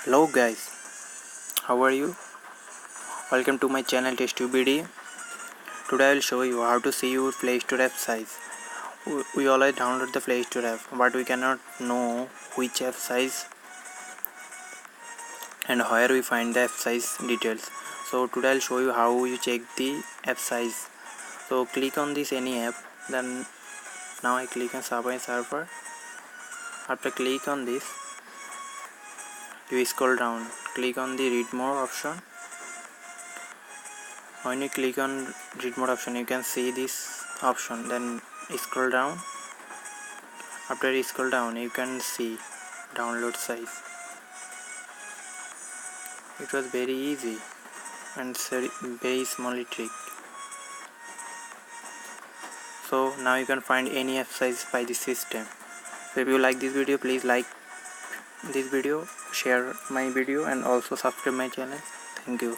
Hello guys, how are you? Welcome to my channel tips.Which. Today I will show you how to see your Play Store app size. We always download the Play Store app, but we cannot know which app size and where we find the app size details. So today I will show you how you check the app size. So click on this any app, then now I click on Subway server. After click on this, you scroll down, click on the read more option. When you click on read more option, you can see this option, then scroll down. After you scroll down, you can see download size. It was very easy and very small trick. So now you can find any app size by this system. So if you like this video, please like this video, share my video and also subscribe my channel. Thank you.